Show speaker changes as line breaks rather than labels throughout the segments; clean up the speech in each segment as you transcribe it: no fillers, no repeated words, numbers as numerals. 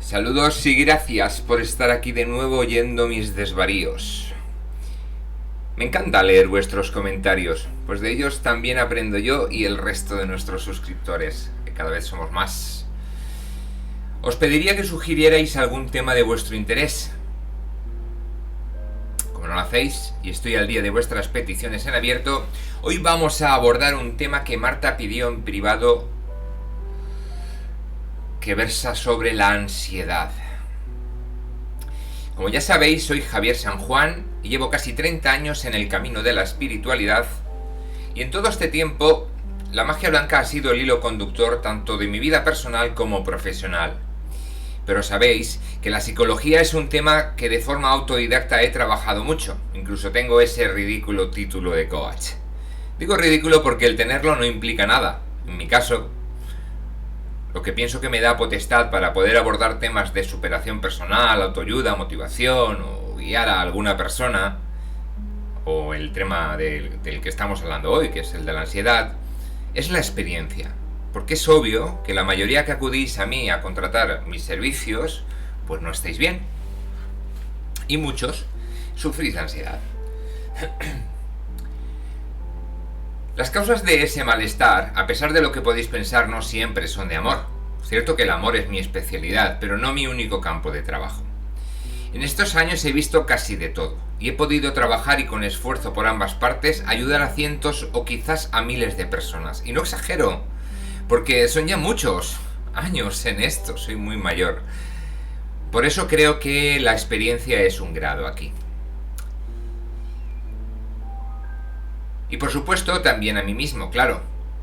Saludos y gracias por estar aquí de nuevo oyendo mis desvaríos. Me encanta leer vuestros comentarios, pues de ellos también aprendo yo y el resto de nuestros suscriptores, que cada vez somos más. Os pediría que sugirierais algún tema de vuestro interés. Como no lo hacéis, y estoy al día de vuestras peticiones en abierto, hoy vamos a abordar un tema que Marta pidió en privado, que versa sobre la ansiedad. Como ya sabéis, soy Javier San Juan y llevo casi 30 años en el camino de la espiritualidad, y en todo este tiempo la magia blanca ha sido el hilo conductor tanto de mi vida personal como profesional. Pero sabéis que la psicología es un tema que de forma autodidacta he trabajado mucho, incluso tengo ese ridículo título de coach. Digo ridículo porque el tenerlo no implica nada. En mi caso, lo que pienso que me da potestad para poder abordar temas de superación personal, autoayuda, motivación o guiar a alguna persona, o el tema del que estamos hablando hoy, que es el de la ansiedad, es la experiencia. Porque es obvio que la mayoría que acudís a mí a contratar mis servicios, pues no estáis bien. Y muchos sufrís de ansiedad. Las causas de ese malestar, a pesar de lo que podéis pensar, no siempre son de amor. Cierto que el amor es mi especialidad, pero no mi único campo de trabajo. En estos años he visto casi de todo, y he podido trabajar y con esfuerzo por ambas partes ayudar a cientos o quizás a miles de personas. Y no exagero, porque son ya muchos años en esto, soy muy mayor. Por eso creo que la experiencia es un grado aquí. Y por supuesto también a mí mismo, claro.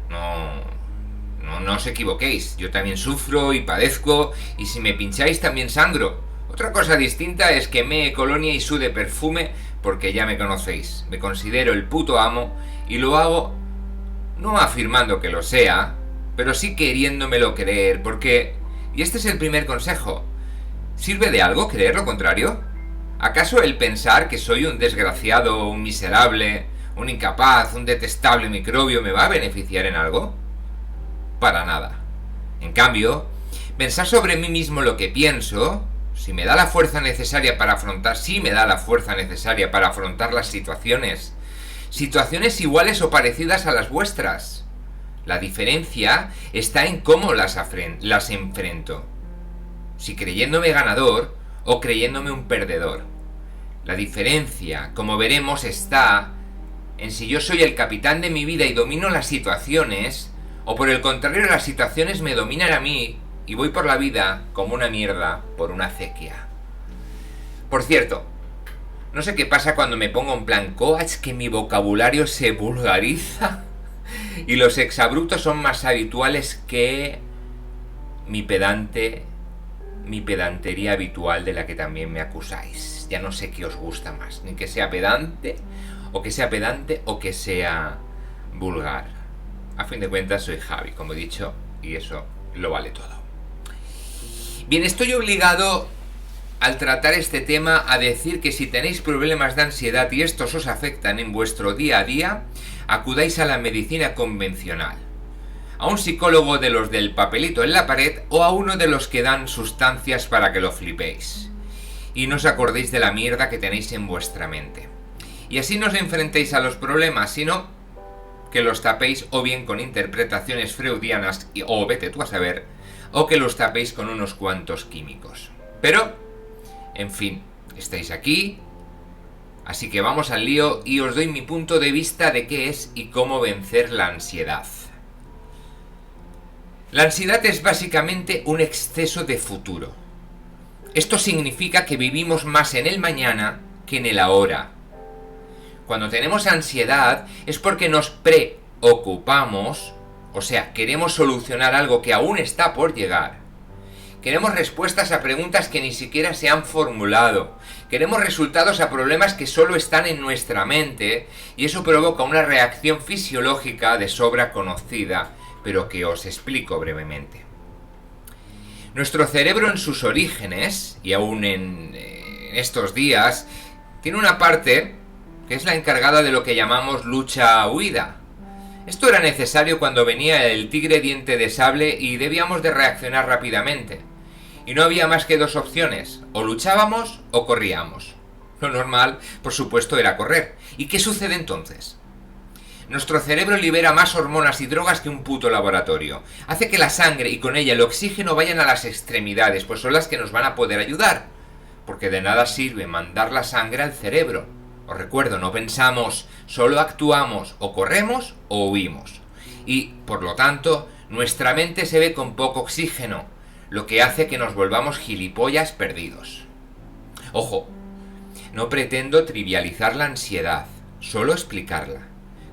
No os equivoquéis, yo también sufro y padezco, y si me pincháis también sangro. Otra cosa distinta es que mee colonia y sude perfume porque ya me conocéis. Me considero el puto amo y lo hago no afirmando que lo sea, pero sí queriéndomelo creer, porque, y este es el primer consejo, ¿sirve de algo creer lo contrario? ¿Acaso el pensar que soy un desgraciado, un miserable, un incapaz, un detestable microbio me va a beneficiar en algo? Para nada. En cambio, pensar sobre mí mismo lo que pienso, si me da la fuerza necesaria para afrontar las situaciones iguales o parecidas a las vuestras. La diferencia está en cómo las enfrento. Si creyéndome ganador o creyéndome un perdedor. La diferencia, como veremos, está en si yo soy el capitán de mi vida y domino las situaciones, o por el contrario las situaciones me dominan a mí y voy por la vida como una mierda por una acequia. Por cierto, no sé qué pasa cuando me pongo en plan coach, que mi vocabulario se vulgariza y los exabruptos son más habituales que mi pedantería habitual de la que también me acusáis. Ya no sé qué os gusta más, ni que sea pedante o que sea vulgar. A fin de cuentas soy Javi, como he dicho, y eso lo vale todo. Bien, estoy obligado al tratar este tema a decir que si tenéis problemas de ansiedad y estos os afectan en vuestro día a día, acudáis a la medicina convencional, a un psicólogo de los del papelito en la pared o a uno de los que dan sustancias para que lo flipéis y no os acordéis de la mierda que tenéis en vuestra mente. Y así no os enfrentéis a los problemas, sino que los tapéis o bien con interpretaciones freudianas o vete tú a saber, o que los tapéis con unos cuantos químicos. Pero, en fin, estáis aquí, así que vamos al lío y os doy mi punto de vista de qué es y cómo vencer la ansiedad. La ansiedad es básicamente un exceso de futuro. Esto significa que vivimos más en el mañana que en el ahora. Cuando tenemos ansiedad es porque nos preocupamos, o sea, queremos solucionar algo que aún está por llegar. Queremos respuestas a preguntas que ni siquiera se han formulado. Queremos resultados a problemas que solo están en nuestra mente, y eso provoca una reacción fisiológica de sobra conocida, pero que os explico brevemente. Nuestro cerebro en sus orígenes, y aún en estos días, tiene una parte que es la encargada de lo que llamamos lucha-huida. Esto era necesario cuando venía el tigre diente de sable y debíamos de reaccionar rápidamente. Y no había más que dos opciones, o luchábamos o corríamos. Lo normal, por supuesto, era correr. ¿Y qué sucede entonces? Nuestro cerebro libera más hormonas y drogas que un puto laboratorio. Hace que la sangre y con ella el oxígeno vayan a las extremidades, pues son las que nos van a poder ayudar. Porque de nada sirve mandar la sangre al cerebro. Os recuerdo, no pensamos, solo actuamos, o corremos o huimos. Y, por lo tanto, nuestra mente se ve con poco oxígeno, lo que hace que nos volvamos gilipollas perdidos. Ojo, no pretendo trivializar la ansiedad, solo explicarla.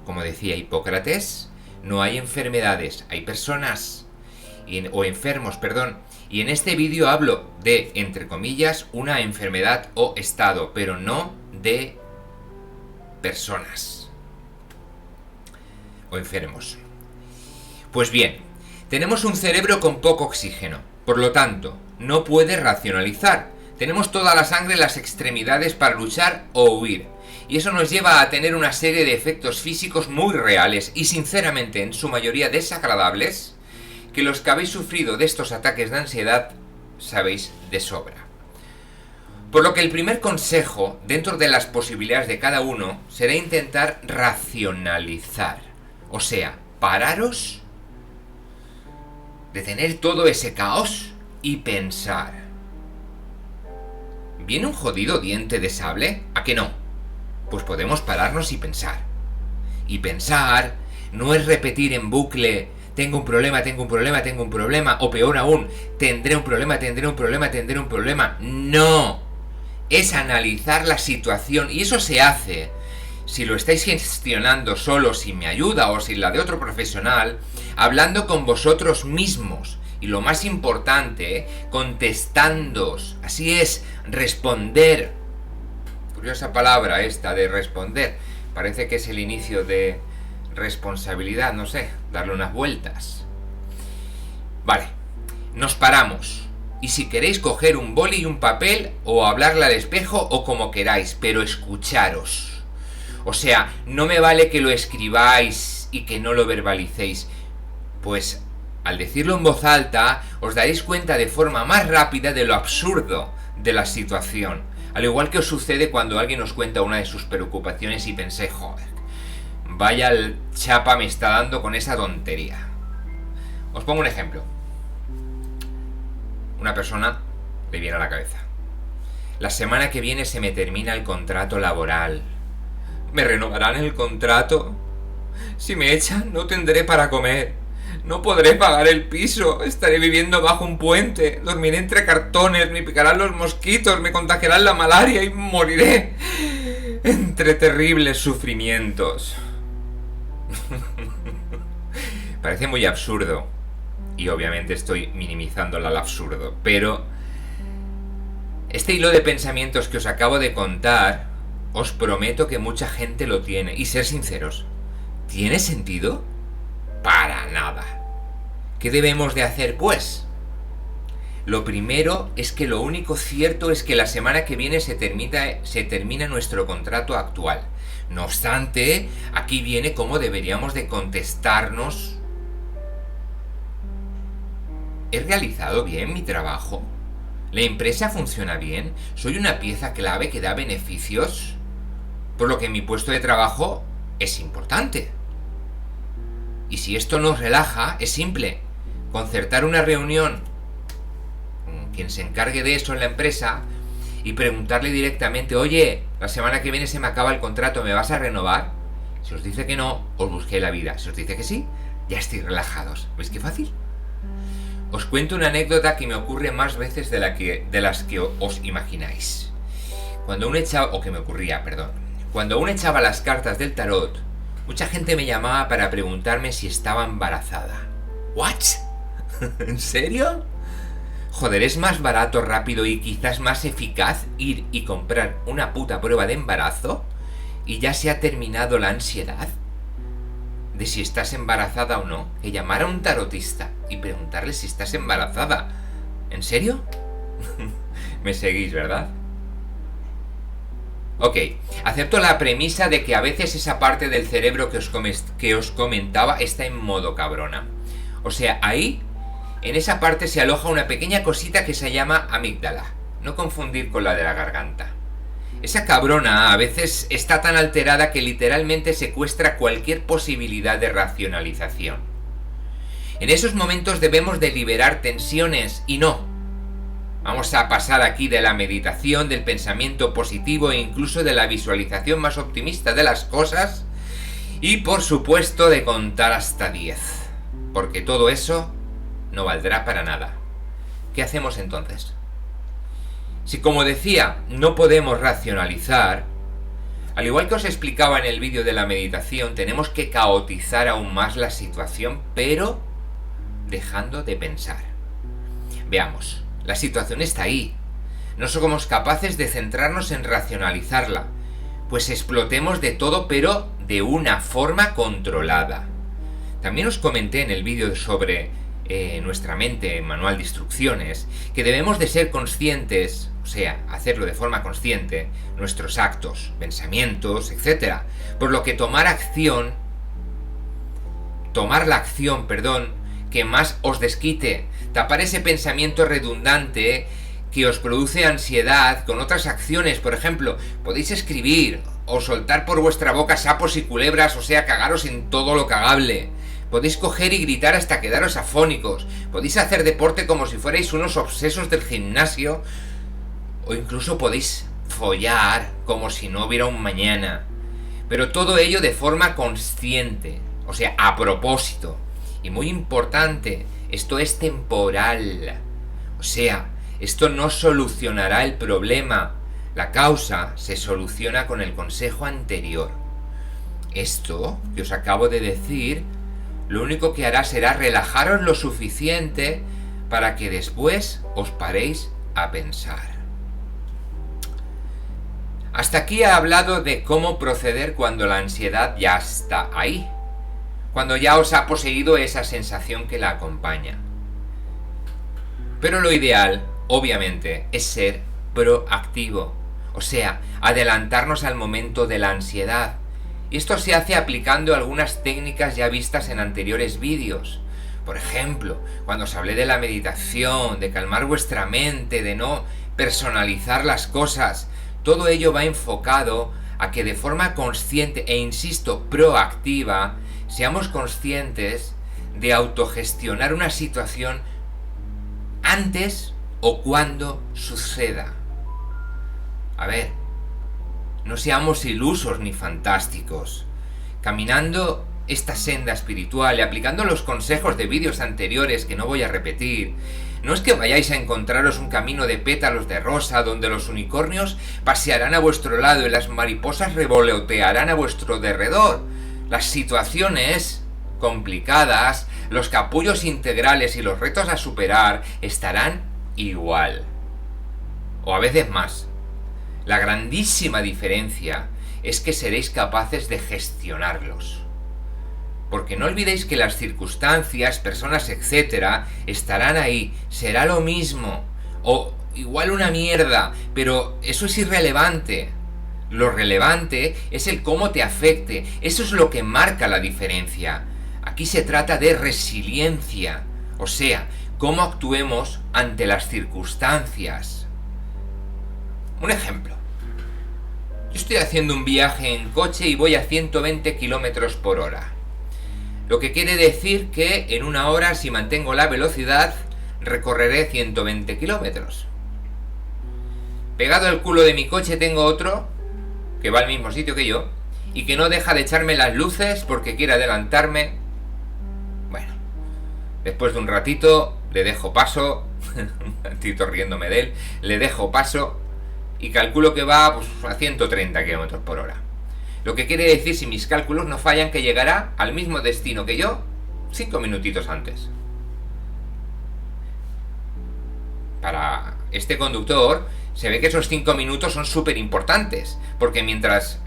Como decía Hipócrates, no hay enfermedades, hay personas, o enfermos, perdón. Y en este vídeo hablo de, entre comillas, una enfermedad o estado, pero no de personas o enfermos. Pues bien, tenemos un cerebro con poco oxígeno, por lo tanto, no puede racionalizar. Tenemos toda la sangre en las extremidades para luchar o huir. Y eso nos lleva a tener una serie de efectos físicos muy reales y sinceramente en su mayoría desagradables, que los que habéis sufrido de estos ataques de ansiedad sabéis de sobra. Por lo que el primer consejo, dentro de las posibilidades de cada uno, será intentar racionalizar. O sea, pararos, detener todo ese caos y pensar. ¿Viene un jodido diente de sable? ¿A qué no? Pues podemos pararnos y pensar. Y pensar no es repetir en bucle, tengo un problema, tengo un problema, tengo un problema, o peor aún, tendré un problema, tendré un problema, tendré un problema. No, es analizar la situación y eso se hace. Si lo estáis gestionando solo, sin mi ayuda o sin la de otro profesional, hablando con vosotros mismos. Y lo más importante, contestándoos. Así es, responder. Curiosa palabra esta de responder. Parece que es el inicio de responsabilidad, no sé, darle unas vueltas. Vale, nos paramos. Y si queréis coger un boli y un papel, o hablarle al espejo, o como queráis, pero escucharos. O sea, no me vale que lo escribáis y que no lo verbalicéis. Pues al decirlo en voz alta, os daréis cuenta de forma más rápida de lo absurdo de la situación. Al igual que os sucede cuando alguien os cuenta una de sus preocupaciones y pensé, joder, vaya chapa me está dando con esa tontería. Os pongo un ejemplo. Una persona le viene a la cabeza. La semana que viene se me termina el contrato laboral. ¿Me renovarán el contrato? Si me echan, no tendré para comer. No podré pagar el piso. Estaré viviendo bajo un puente. Dormiré entre cartones. Me picarán los mosquitos. Me contagiarán la malaria y moriré entre terribles sufrimientos. Parece muy absurdo. Y obviamente estoy minimizándolo al absurdo. Pero este hilo de pensamientos que os acabo de contar, os prometo que mucha gente lo tiene. Y ser sinceros, ¿tiene sentido? Para nada. ¿Qué debemos de hacer, pues? Lo primero es que lo único cierto es que la semana que viene se termina nuestro contrato actual. No obstante, aquí viene cómo deberíamos de contestarnos. ¿He realizado bien mi trabajo? ¿La empresa funciona bien? ¿Soy una pieza clave que da beneficios? Por lo que mi puesto de trabajo es importante. Y si esto nos relaja, es simple. Concertar una reunión con quien se encargue de eso en la empresa y preguntarle directamente, oye, la semana que viene se me acaba el contrato, ¿me vas a renovar? Si os dice que no, os busqué la vida. Si os dice que sí, ya estáis relajados. ¿Veis qué fácil? Os cuento una anécdota que me ocurre más veces de las que os imagináis. Cuando uno echaba las cartas del tarot, mucha gente me llamaba para preguntarme si estaba embarazada. ¿What? ¿En serio? Joder, es más barato, rápido y quizás más eficaz ir y comprar una puta prueba de embarazo y ya se ha terminado la ansiedad de si estás embarazada o no, que llamar a un tarotista y preguntarle si estás embarazada. ¿En serio? Me seguís, ¿verdad? Ok, acepto la premisa de que a veces esa parte del cerebro que os comentaba está en modo cabrona. O sea, ahí en esa parte se aloja una pequeña cosita que se llama amígdala. No confundir con la de la garganta. Esa cabrona a veces está tan alterada que literalmente secuestra cualquier posibilidad de racionalización. En esos momentos debemos de liberar tensiones y no. Vamos a pasar aquí de la meditación, del pensamiento positivo e incluso de la visualización más optimista de las cosas y por supuesto de contar hasta 10. Porque todo eso no valdrá para nada. ¿Qué hacemos entonces? Si, como decía, no podemos racionalizar, al igual que os explicaba en el vídeo de la meditación, tenemos que caotizar aún más la situación, pero dejando de pensar. Veamos, la situación está ahí. No somos capaces de centrarnos en racionalizarla, pues explotemos de todo, pero de una forma controlada. También os comenté en el vídeo sobre nuestra mente, manual de instrucciones, que debemos de ser conscientes, o sea, hacerlo de forma consciente, nuestros actos, pensamientos, etc. Por lo que tomar la acción, que más os desquite, tapar ese pensamiento redundante que os produce ansiedad con otras acciones. Por ejemplo, podéis escribir o soltar por vuestra boca sapos y culebras, o sea, cagaros en todo lo cagable. Podéis coger y gritar hasta quedaros afónicos. Podéis hacer deporte como si fuerais unos obsesos del gimnasio. O incluso podéis follar como si no hubiera un mañana. Pero todo ello de forma consciente. O sea, a propósito. Y muy importante, esto es temporal. O sea, esto no solucionará el problema. La causa se soluciona con el consejo anterior. Esto que os acabo de decir, lo único que hará será relajaros lo suficiente para que después os paréis a pensar. Hasta aquí he hablado de cómo proceder cuando la ansiedad ya está ahí, cuando ya os ha poseído esa sensación que la acompaña. Pero lo ideal, obviamente, es ser proactivo, o sea, adelantarnos al momento de la ansiedad. Y esto se hace aplicando algunas técnicas ya vistas en anteriores vídeos. Por ejemplo, cuando os hablé de la meditación, de calmar vuestra mente, de no personalizar las cosas, todo ello va enfocado a que de forma consciente e, insisto, proactiva, seamos conscientes de autogestionar una situación antes o cuando suceda. A ver, no seamos ilusos ni fantásticos. Caminando esta senda espiritual y aplicando los consejos de vídeos anteriores que no voy a repetir, no es que vayáis a encontraros un camino de pétalos de rosa donde los unicornios pasearán a vuestro lado y las mariposas revolotearán a vuestro derredor. Las situaciones complicadas, los capullos integrales y los retos a superar estarán igual. O a veces más. La grandísima diferencia es que seréis capaces de gestionarlos. Porque no olvidéis que las circunstancias, personas, etcétera, estarán ahí, será lo mismo, o igual una mierda, pero eso es irrelevante. Lo relevante es el cómo te afecte, eso es lo que marca la diferencia. Aquí se trata de resiliencia, o sea, cómo actuemos ante las circunstancias. Un ejemplo. Yo estoy haciendo un viaje en coche y voy a 120 km por hora. Lo que quiere decir que en una hora, si mantengo la velocidad, recorreré 120 kilómetros. Pegado al culo de mi coche tengo otro, que va al mismo sitio que yo, y que no deja de echarme las luces porque quiere adelantarme. Bueno, después de un ratito le dejo paso, un ratito riéndome de él, le dejo paso y calculo que va pues, a 130 km por hora. Lo que quiere decir, si mis cálculos no fallan, que llegará al mismo destino que yo 5 minutitos antes. Para este conductor se ve que esos 5 minutos son súper importantes, porque mientras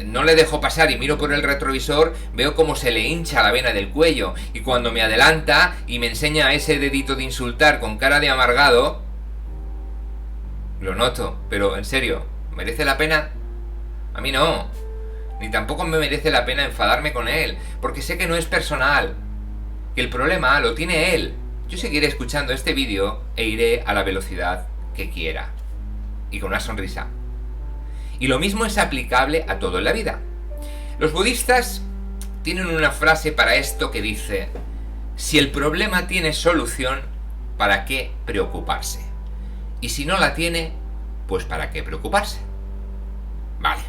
no le dejo pasar y miro por el retrovisor, veo cómo se le hincha la vena del cuello, y cuando me adelanta y me enseña ese dedito de insultar con cara de amargado, lo noto. Pero en serio, ¿merece la pena? A mí no. Ni tampoco me merece la pena enfadarme con él, porque sé que no es personal, que el problema lo tiene él. yo seguiré escuchando este vídeo e iré a la velocidad que quiera. Y con una sonrisa. Y lo mismo es aplicable a todo en la vida. Los budistas tienen una frase para esto que dice: si el problema tiene solución, ¿para qué preocuparse? Y si no la tiene, pues ¿para qué preocuparse? Vale.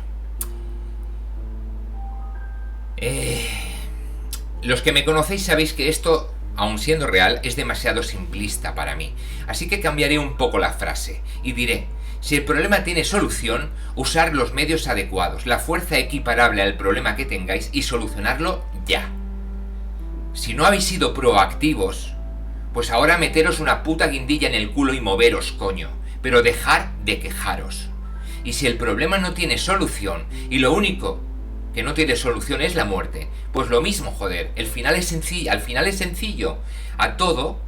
Los que me conocéis sabéis que esto, aun siendo real, es demasiado simplista para mí. Así que cambiaré un poco la frase y diré: si el problema tiene solución, usar los medios adecuados, la fuerza equiparable al problema que tengáis y solucionarlo ya. Si no habéis sido proactivos, pues ahora meteros una puta guindilla en el culo y moveros, coño. Pero dejar de quejaros. Y si el problema no tiene solución y lo único que no tiene solución es la muerte, pues lo mismo, joder, al final es sencillo. A todo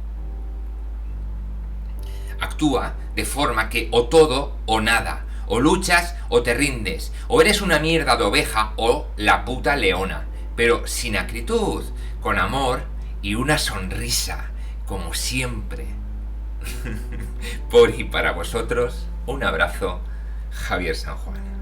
actúa de forma que o todo o nada, o luchas o te rindes, o eres una mierda de oveja o la puta leona, pero sin acritud, con amor y una sonrisa, como siempre. Por y para vosotros, un abrazo, Javier San Juan.